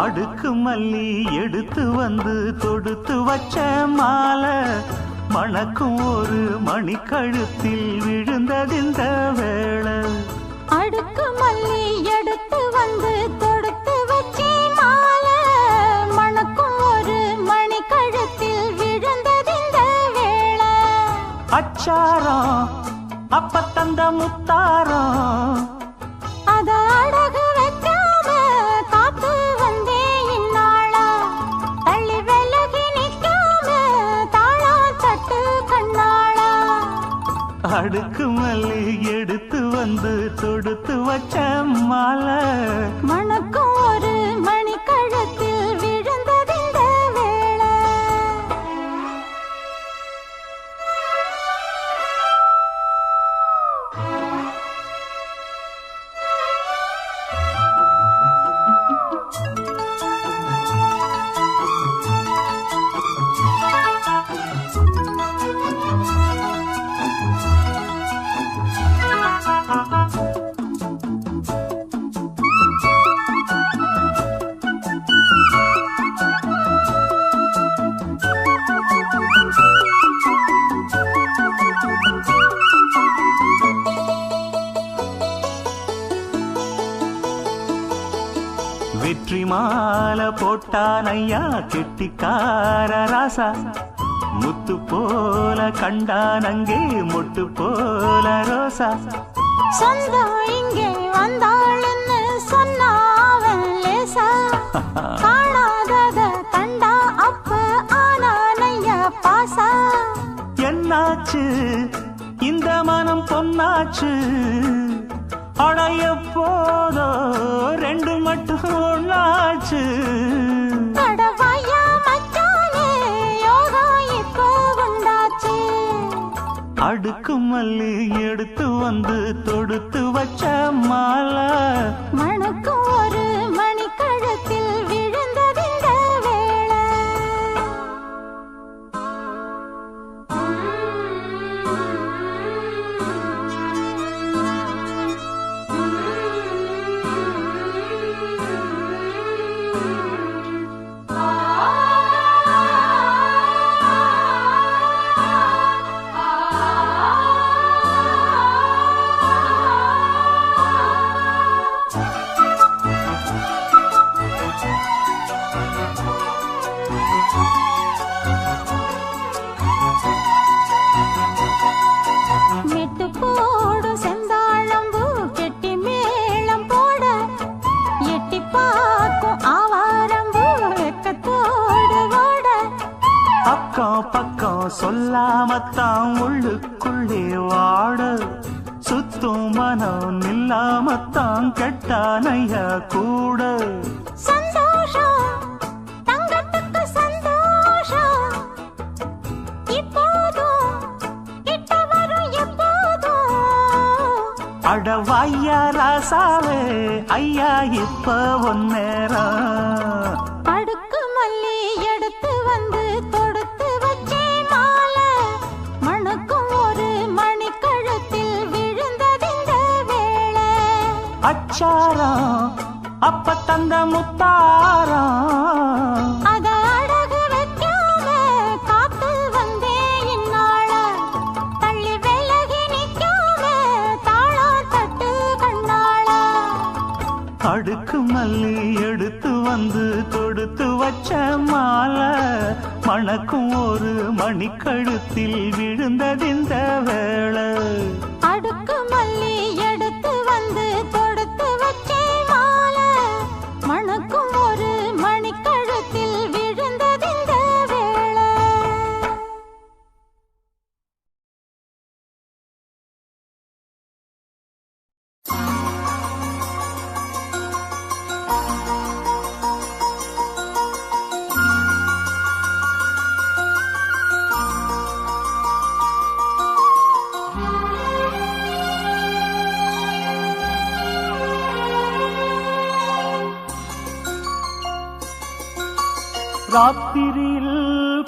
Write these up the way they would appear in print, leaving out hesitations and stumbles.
அடுக்கு மல்லி எடுத்து வந்து தொடுத்து வச்ச மாலை மணக்கும் ஒரு மணிக்கழுத்தில் விழுந்ததிந்த வேளை. அடுக்கு மல்லி எடுத்து வந்து தொடுத்து வச்சே மாலை மணக்கும் ஒரு மணிக்கழுத்தில் விழுந்ததிந்த வேளை. அச்சாரம் அப்ப தந்த முத்தாரம் அத அடகு வைக்காம காத்து வந்தே இந்நாளா. தள்ளி விலகி நிற்காம தாளா தட்டு கண்ணாளா. அடுக்கு மல்லி எடுத்து வந்து தொடுத்து வச்ச மாலை மணக்கும் ஒரு மணிக்கழுத்தில் விழுந்ததிந்த வேளை. வெற்றி மாலை போட்டான் ஐயா கெட்டிக்கார ராசா. முத்து போல கண்டான் அங்கே மொட்டு போல ரோசா. சொந்தம் இங்கே வந்தாள்னு சொன்னாவன் லேசா. காணாதத கண்டா அப்ப ஆனானைய பாசா. என்னாச்சு இந்த மனம் பொன்னாச்சு அடைய போதோ ரெண்டு மட்டும் ஒன்னாச்சு. கடவாயா மச்சானே யோகா இப்போ உண்டாச்சு. அடுக்கு மல்லி எடுத்து வந்து தொடுத்து வச்ச மாலை மணக்கும் ஒரு மணிக்கழுத்தில் விழுந்ததிந்த வேளை. மெட்டு போடும் செந்தாழம்பூ கெட்டி மேளம் போட எட்டி பார்க்கும் ஆவாரம்பூ வெக்கத்தோடு ஓட. அக்கம் பக்கம் சொல்லாமத்தான் உள்ளுக்குள்ளே வாட. சுத்தும் மனம் நில்லாமத்தான் கெட்டானைய கூட. சந்தோஷம் தங்கத்துக்கு சந்தோஷம் இப்போதும் கிட்ட வரும் எப்போதும். அடவாயா ராசாவே ஐயா இப்ப ஒன்னேரம். அடுக்கு மல்லி எடுத்து வந்து தொடுத்து வச்சே மாலை மணக்கும் ஒரு மணிக்கழுத்தில் விழுந்ததிந்த வேளை. அச்சாரம் அப்ப தந்த முத்தாரம் அத அடகு வைக்காம காத்து வந்தே இந்நாளா. தள்ளி விலகி நிற்காம தாளா தட்டு கண்ணாளா. அடுக்கு மல்லி எடுத்து வந்து தொடுத்து வச்ச மாலை மணக்கும் ஒரு மணிக்கழுத்தில் விழுந்ததிந்த வேளை. அடுக்கு மல்லி எடுத்து வந்து தொடுத்து வச்சே மாலை மணக்கும் ஒரு மணிக்கழுத்தில் விழுந்ததிந்த வேளை. ராத்திரியில்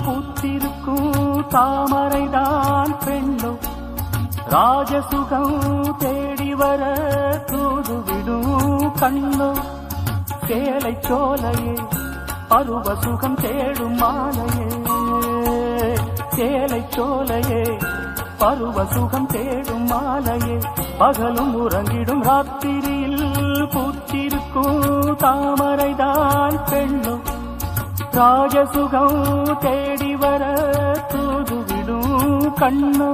பூத்திருக்கும் தாமரைதான் பெண்ணோ. ராஜசுகம் தேடி வர தூதுவிடும் கண்ணோ. சேலை சோலையே பருவ சுகம் தேடும் மாலையே சேலை சோலையே பருவ சுகம் தேடும் மாலையே பகலும் உறங்கிடும் ராத்திரியில் பூத்திருக்கும் தாமரைதான் பெண்ணும் ராஜசுகம் தேடி வர தூதுவிடும் கண்ணோ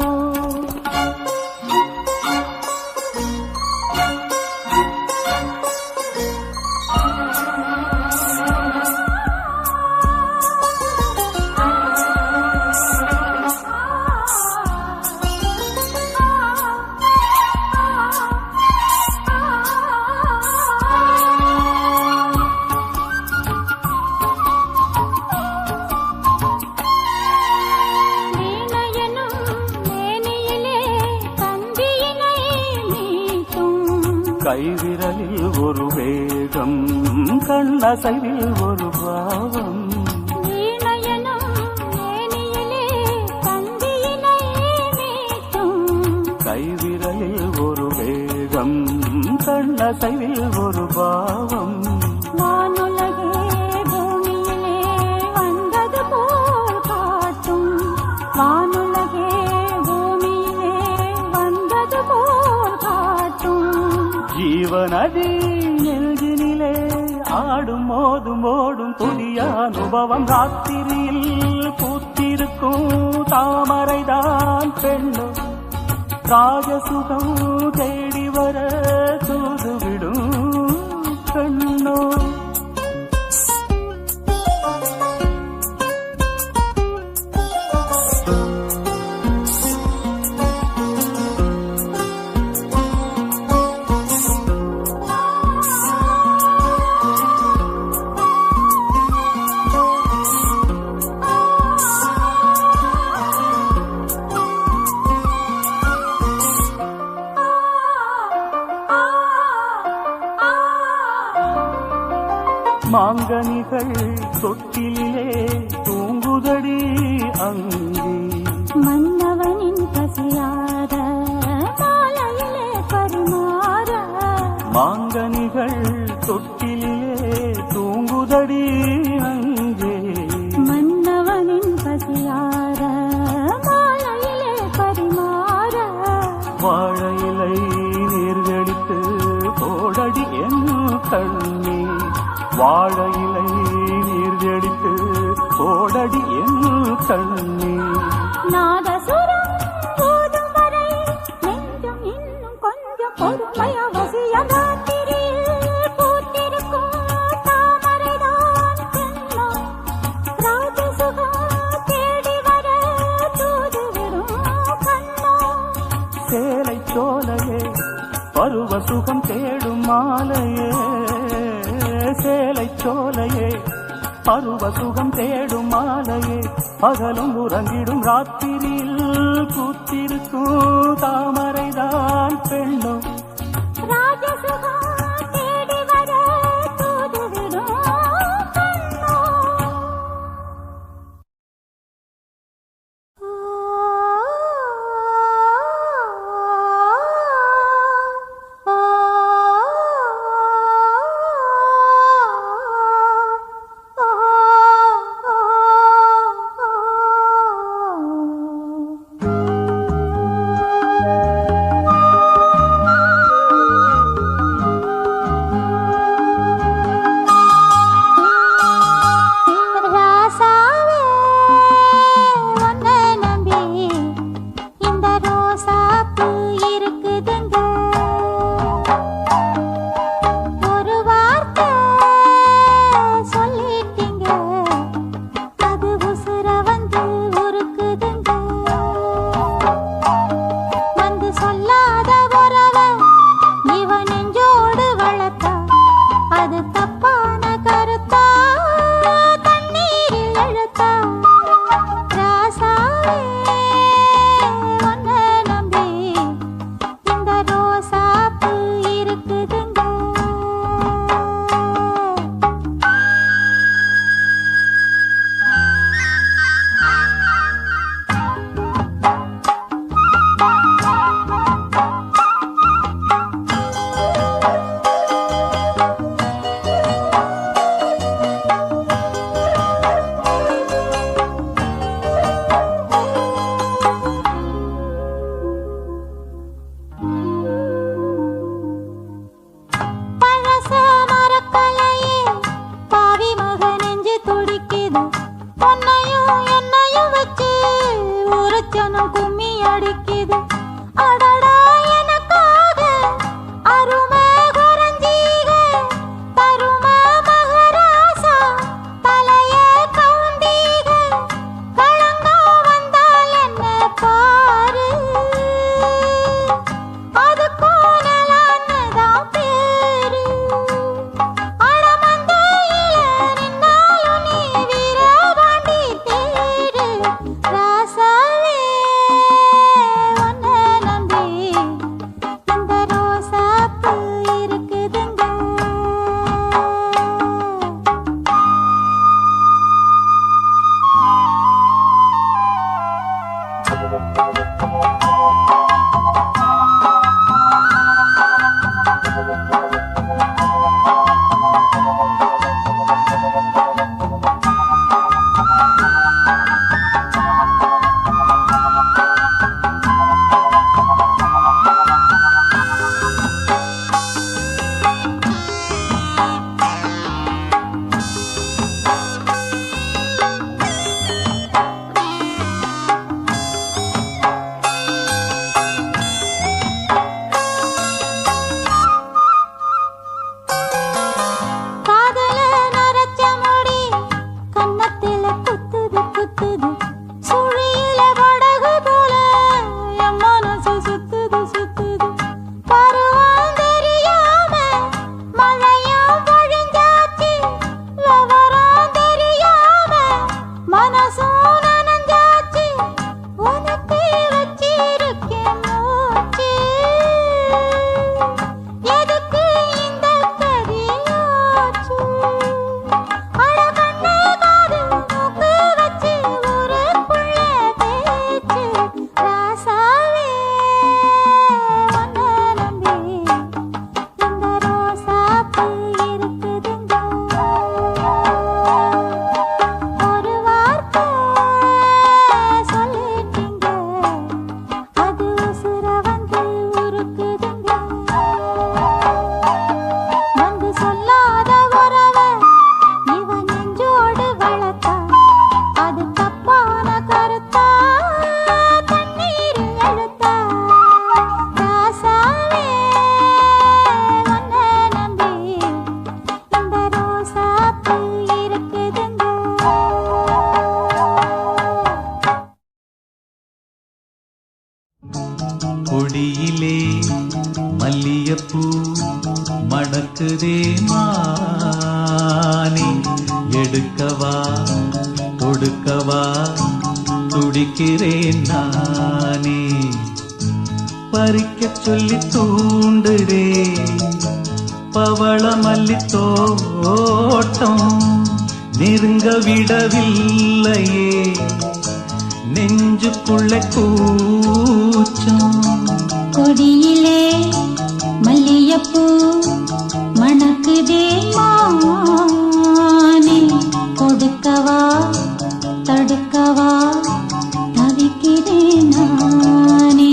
கைவிரலில் ஒரு வேகம் கண்ணசைவில் ஒரு பாவம் கைவிரலில் ஒரு வேகம் கண்ணசைவில் ஒரு பாவம் வானுலகே பூமியிலே வந்தது போல் காட்டும் வானுலகே பூமியிலே வந்தது போல் காட்டும் ஜீவநதி நெஞ்சினிலே ஆடும் மோதும் ஓடும் புதிய அனுபவம் ராத்திரியில் பூத்திருக்கும் தாமரைதான் பெண்ணும் ராஜசுகம் தேடி வர தூதுவிடும் கண்ணோ மாங்கனிகள் தொட்டிலே தூங்குதடி அங்கே மன்னவனின் பசியார மாலையிலே பரிமாற மாங்கனிகள் தொட்டிலே தூங்குதடி அங்கே மன்னவனின் பசியார மாலையிலே பரிமாற வாழை இலை நீர்கடித்து போடடி என் கண்ணே வாழை இலை நீர்கடித்து போடடி என் கண்ணே நாதசுரம் போதும் வரை நெஞ்சம் இன்னும் கொஞ்சம் பொறுமைய வசியம் ராத்திரியில் பூத்திருக்கும் தாமரைதான் பெண்ணோ ராஜசுகம் தேடி வர தூதுவிடும் கண்ணோ சேலை சோலையே பருவ சுகம் தேடும் மாலையே சேலை சோலையே பருவ சுகம் தேடும் மாலையே பகலும் உறங்கிடும் ராத்திரியில் பூத்திருக்கும் தாமரைதான் பெண்ணும் ராஜசுகம் தேடி வர தூதுவிடும் கண்ணோ எடுக்கவா கொடுக்கவா துடிக்கிறேன் நானே. பறிக்க சொல்லி தூண்டுதே பவள மல்லி தோட்டம், நெருங்க விடவில்லையே நெஞ்சுக்குள்ள கூச்சம். கொடியிலே மல்லியப்பூ மணக்குதே மானே, கொடுக்கவா தடுக்கவா தவிக்கிறேன் நானே.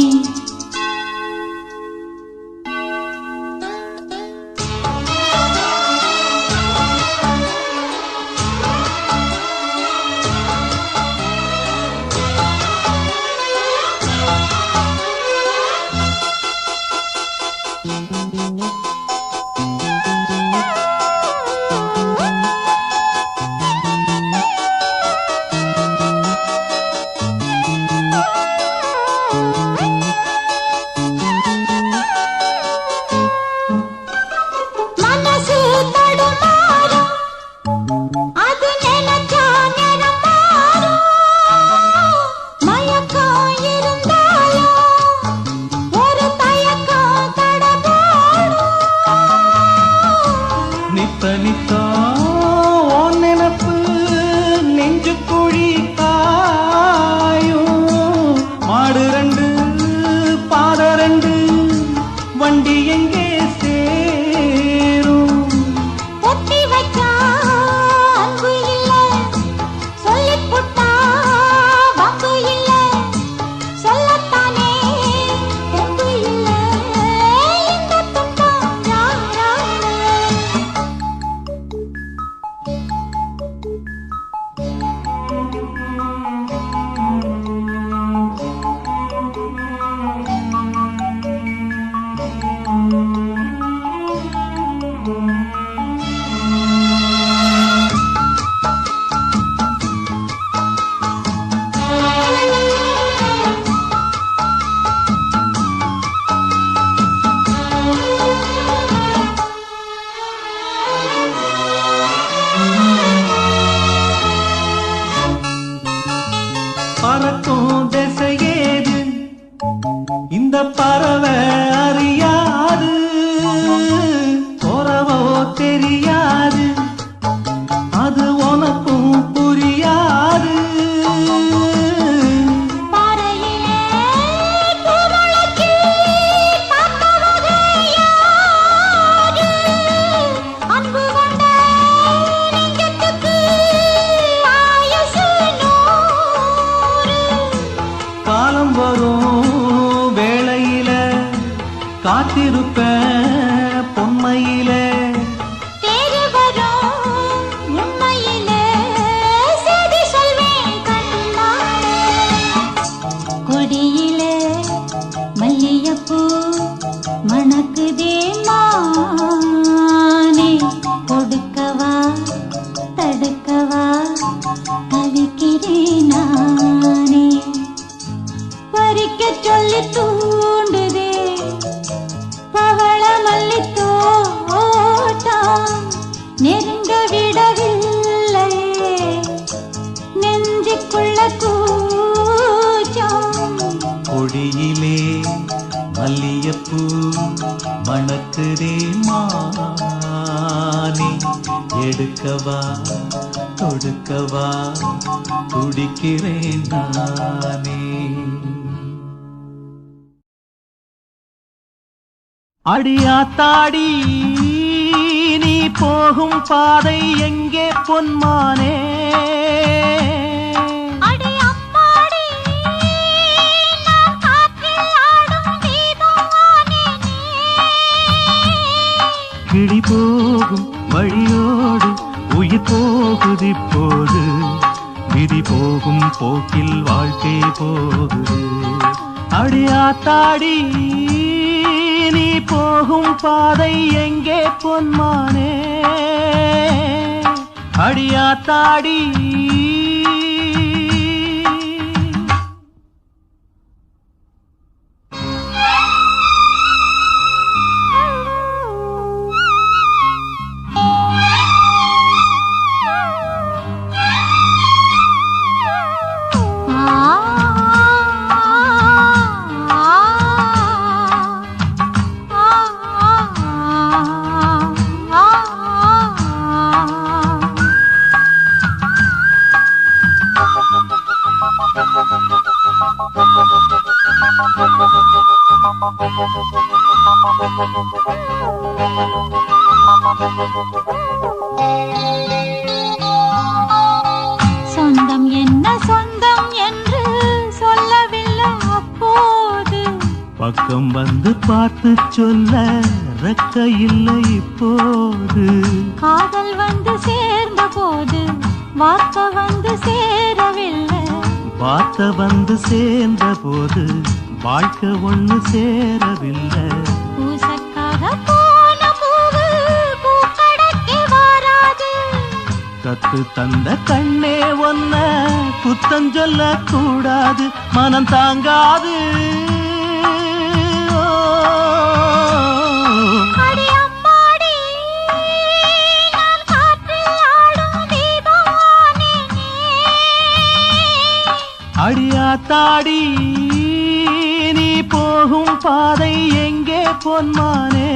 பறக்கும் திசையேது இந்த பறவை அறியாது, உறவோ தெரியாது அது உனக்கும் புரியாது. காலம் வரும் வேளையில காத்திருப்பேன் பொன்மையில, கொடியிலே மல்லியப்பூ மணக்குதே மானே, கொடுக்கவா தடுக்கவா தவிக்கிறேன் நானே. பறிக்க சொல்லி தூண்டுதே பவள மல்லி தோட்டம், நெருங்க விடவில்லையே நெஞ்சுக்குள்ள கூச்சம். கொடியிலே மல்லியப்பூ மணக்குதே மானே, எடுக்கவா கொடுக்கவா துடிக்கிறேன் நானே. அடியாத்தாடி நீ போகும் பாதை எங்கே பொன்மானே, கிளி போகும் வழியோடு உயிர் போகுது இப்போது, விதி போகும் போக்கில் வாழ்க்கை போகுது. அடியாத்தாடி நீ போகும் பாதை எங்கே பொன்மானே, அடியாத்தாடி. சொந்தம் என்ன சொந்தம் என்று சொல்லவில்லை அப்போது. பக்கம் வந்து பார்த்து சொல்ல ரெக்க இல்லை இப்போது. காதல் வந்து சேர்ந்த போது வார்த்தை வந்து சேரவில்லை. வார்த்தை வந்து சேர்ந்த போது வாழ்க்கை ஒண்ணு சேரவில்லை. பூசக்காக போன பூவு பூக்கடைக்கு வராது. கத்து தந்த கண்ணே ஒன்ன குத்தம் சொல்ல கூடாது, மனம் தாங்காது. அடி அம்மாடி, நான் காற்றில் ஆடும் தீபமானேனே. அடியாத்தாடி நீ போகும் பாதை எங்கே பொன்மானே?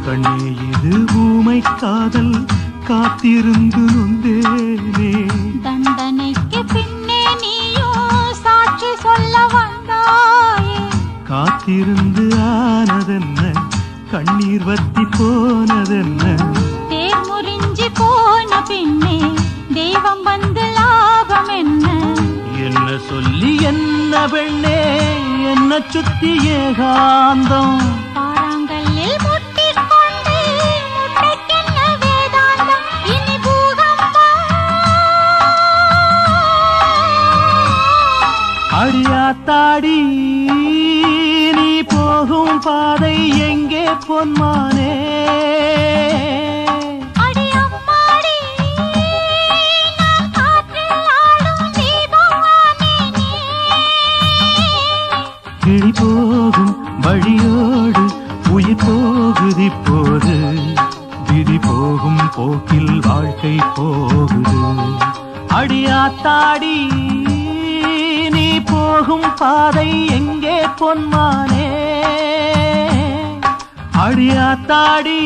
கண்ணே இது ஊமை காதல் காத்திருந்து நொந்தேனே. தண்டனைக்கு பின்னே நீயும் சாட்சி சொல்ல வந்தாயே. காத்திருந்து ஆனதென்ன, கண்ணீர் வத்தி போனதென்ன. தேர் முறிஞ்சி போன பின்னே தெய்வம் வந்து லாபம் என்ன? என்ன சொல்லி என்ன பெண்ணே என்ன சுத்தி ஏகாந்தம். பாறாங்கல்லில் முட்டிக்கொண்டு முட்டைக்கென்ன வேதாந்தம். இனி பூகம்பம். அடியாத்தாடி நீ போகும் பாதை எங்கே பொன்மானே? அடி அம்மாடி, நான் காற்றில் ஆடும் தீபமானேனே. கிளி போகும் வழியோடு உயிர் போகுது இப்போது. விதி போகும் போக்கில் வாழ்க்கை போகுது. அடியாத்தாடி நீ போகும் பாதை எங்கே பொன்மானே? அடியாத்தாடி.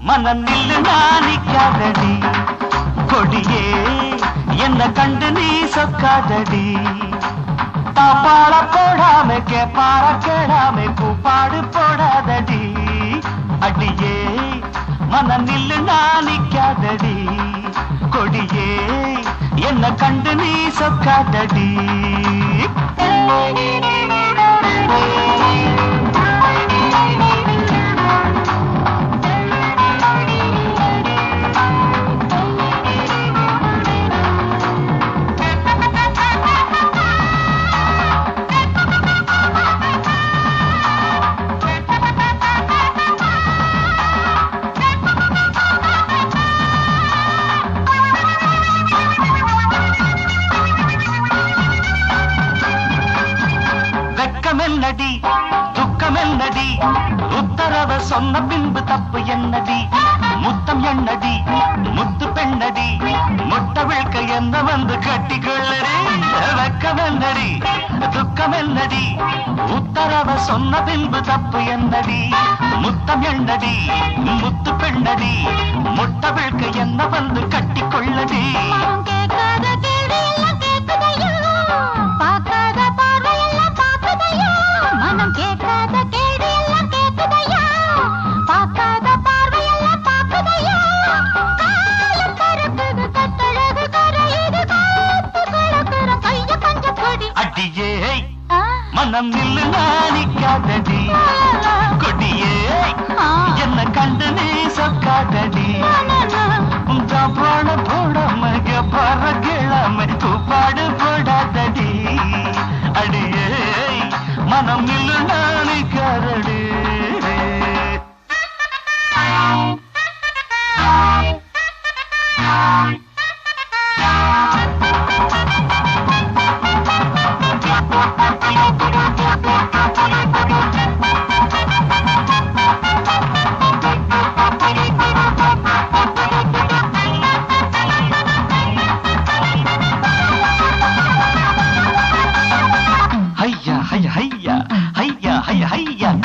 மனம் நில்லு நானிக்காதடி கொடியே என்ன கண்டு நீ சொக்காதடி தாப்பாள போடாம கேப்பார கேடாம கூப்பாடு போடாதடி அடியே மனம் நில்லு நானிக்காதடி கொடியே என்ன கண்டு நீ சொக்காதடி வெக்கமென்னடி துக்கமென்னடி உத்தரவ சொன்ன பின்பு தப்பு என்னடி முத்தம் என்னடி முத்து பெண்ணடி முட்டை விழ்க்க என்ன வந்து கட்டிக்கொள்ளடி வெக்கமென்னடி துக்கமென்னடி உத்தரவ சொன்ன பின்பு தப்பு என்னடி முத்தம் என்னடி முத்து பெண்ணடி முட்டை விழ்க்க என்ன வந்து கட்டிக்கொள்ளடி மனம் கேட்காத கேள்வி எல்லாம் கேட்குதையா பார்க்காத பார்வையெல்லாம் பார்க்குதையா காலம் பறக்குது கட்டழகு கரையுது காத்து கிடக்குற கைய கொஞ்சம் கொடி அடியே மனம் நில்லு நானிக்காதடி கொடியே என்ன கண்டு நீ சொக்காதடி போட போடாம பற கிழமை கூப்பாடு போடாதடி அடியே மனம் நில்லு நானிக்காதடி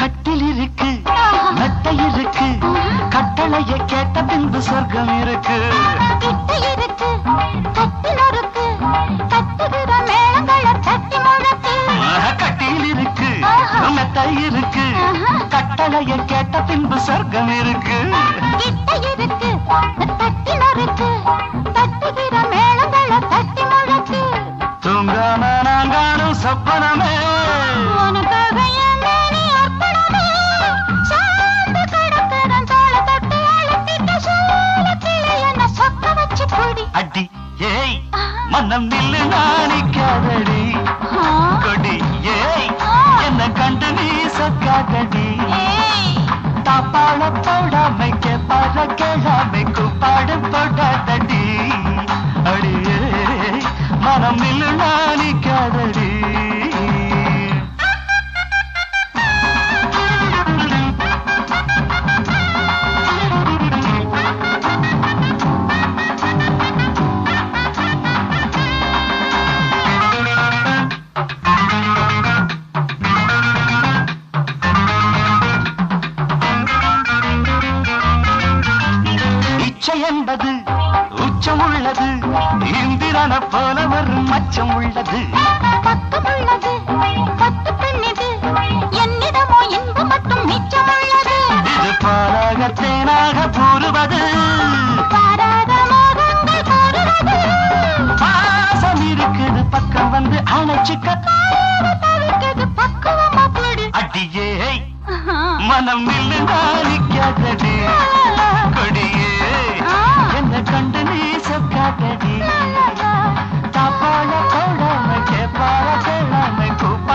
கட்டில் இருக்கு மெத்தை இருக்கு கட்டளைய கேட்ட பின்பு சொர்க்கம் இருக்கு இருக்கு கட்டில் இருக்கு கட்டுகிற மேளங்களை தட்டி முழக்கு கட்டில் இருக்கு மெத்தை இருக்கு கட்டளைய கேட்ட பின்பு சொர்க்கம் இருக்கு இருக்கு கட்டில் இருக்கு கட்டுகிற மேளங்களை தட்டி முழக்கு தூங்காம நான் காணும் சொப்பனமே உனக்காக என்னை அர்ப்பணமே சாந்து கடக்கடன் தோள தொட்டு அழுத்திட்ட சோளத்திலே என்ன சொக்க வச்சு கொடி அடி ஏய் மனம் நில்லு நானிக்காதடி கொடி ஏய் என்ன கண்டு நீ சொக்காதடி தாப்பாள போடாமை கேப்பார கேளாமை கூப்பாடு போடாதடி அடியே மனம் நில்லு நானிக்காதடி என்பது உச்சம் உள்ளது இந்திரன போல வரும் மச்சம் உள்ளது பக்கம் உள்ளது பத்து பெண்ணிது என்னிடமோ இன்பம் மட்டும் மிச்சம் உள்ளது இது பாலாக தேனாக கூறுவது பாராத மோகங்கள் கூறுவது பாசம் இருக்குது பக்கம் வந்து அணைச்சுக்க தவிர்க்கிறது பக்குவமா போடு அடியே மனம் நில்லு நானிக்காதடி கொடியே என்ன கண்டு நீ சொக்காதடி தாப்பாள போடாம கேப்பார கேளாம கூப்பா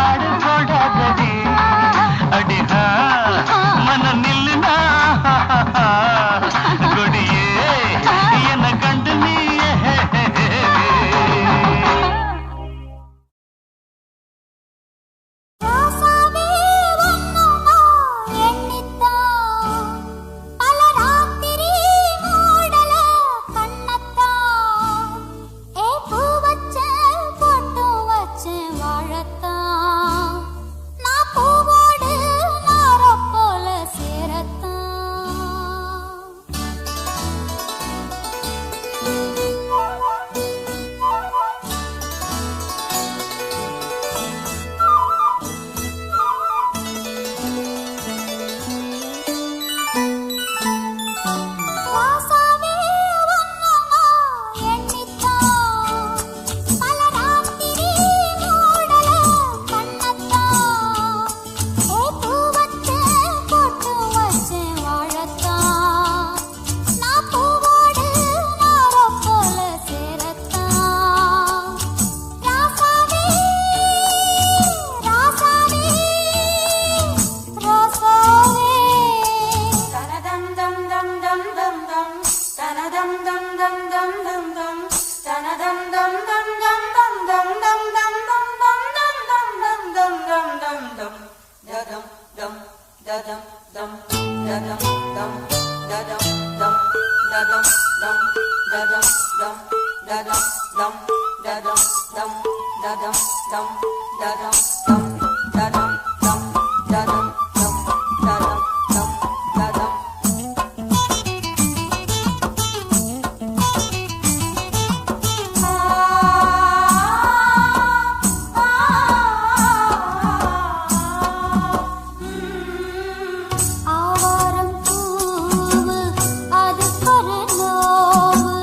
ராசாவே ஒன்னமா எண்ணித்தான் பல ராத்திரி மூடல கண்ணத்தான் ஏ பூவத்தை போட்டு வச்சு வாழத்தான் நான் பூவோடு நார போல சேரத்தான் ராசாவே ராசாவே ராசாவே தனதம் தம் தம் தம் தம் தம் தனதம் தம் தம் தம் தம் தம் தனதம் தம் தம் தம் தம் தம் தம் தம் தம் தம் தம் தம் தம் தம் தம் தம் ததம் தம் ததம் தம் ததம் தம் ததம் தம் ததம் தம் ததம் தம் ததம் தம் ததம் தம் ததம் தம் ததம் தம் ததம் தம் ததம் தம் ததம் தம் ததம் ஆவாரம் பூவு அது ஒரு நோவு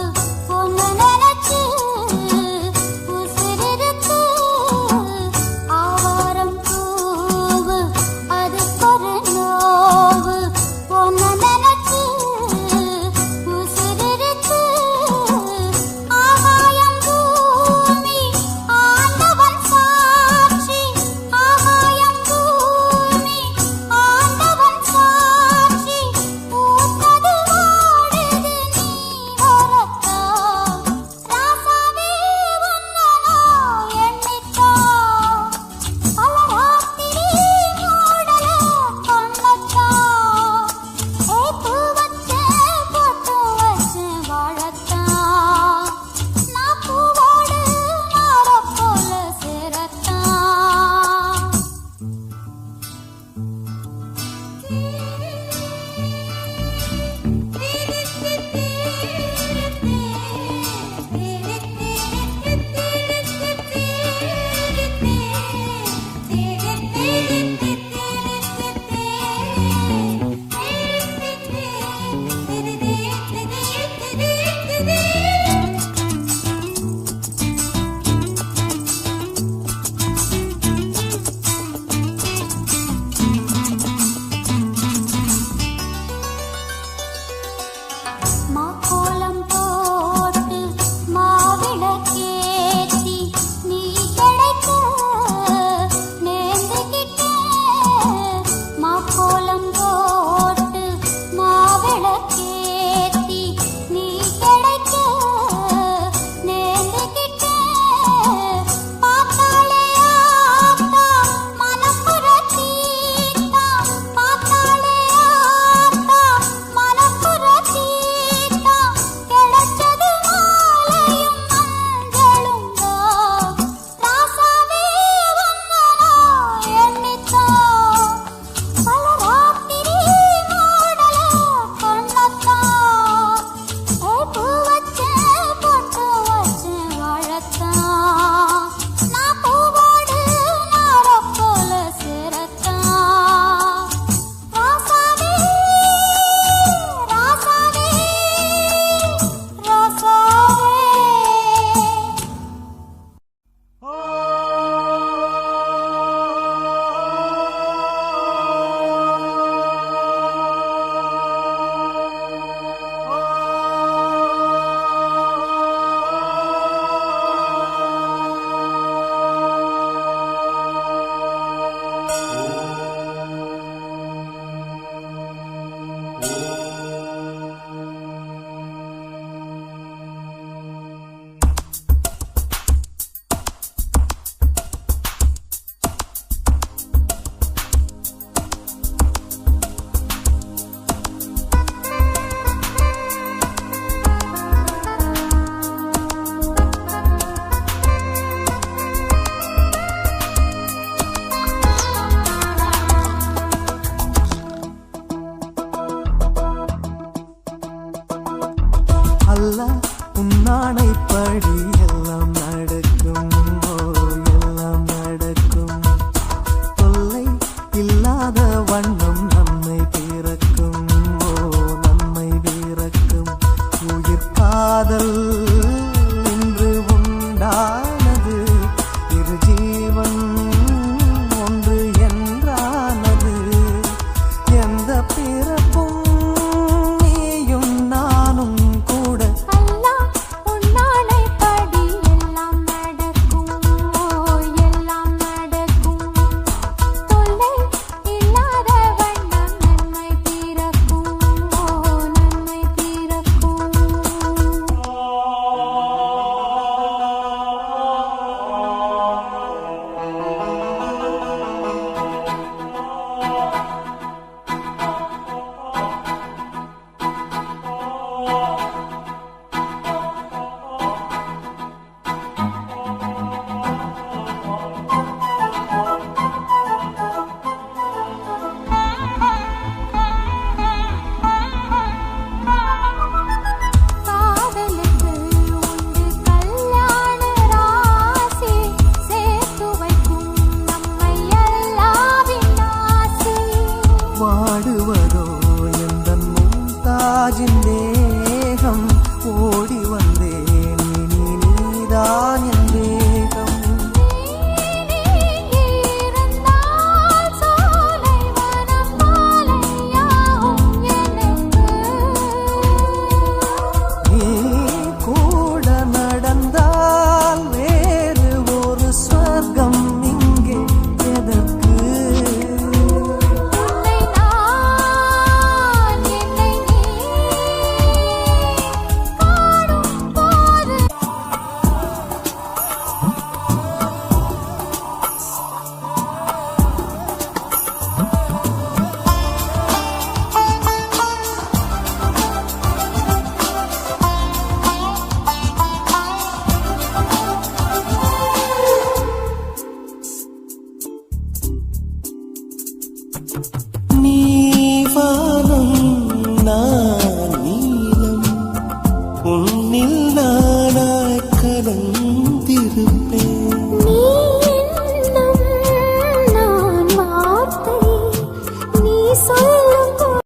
பொண்ணு நினைச்சு உசிருக்கு ஆவாரம் பூவு அது ஒரு நோவு பொண்ணு நினைச்சு உசிருக்கு ஆகாயம் பூமி ஆண்டவன் சாட்சி ஆகாயம் பூமி ஆண்டவன் சாட்சி பூத்தது வாடுது நீ வரத்தா ராசாவே உன்னனா எண்ணித்தா பல ராத்திரி மூடல கண்ணத்தா ஏ பூவத்தை போட்டு வச்சு வாழத்தா நான் பூவோடு நார போல சேரத்தா மாக்கோலம் போட்டு மாவிளக்கேத்தி நீ கிடைக்க நேர்ந்துகிட்ட மாக்கோலம் போட்டு மாவிளக்கேத்தி நீ கிடைக்க நேர்ந்துகிட்ட பார்த்தாலே ஆத்தா மனப்புற தீத்தா பார்த்தாலே ஆத்தா மனப்புற தீத்தா கிடைச்சது மாலையும் மஞ்சளும் தான் ராசாவே வந்தனா எண்ணித்தா பல ராத்திரி மூடல கண்ணத்தா ஏ பூவத்தை போட்டு வச்சு வாழத்தா நான் பூவோடு நார போல சேரத்தா ராசாவே ராசாவே ராசாவே அல்லாஹ் உன்னானைப்படி எல்லாம் நடக்கும் எல்லாம் நடக்கும் தொல்லை இல்லாத வண்ணம் நன்மை பிறக்கும் நன்மை தேகம் ஓடி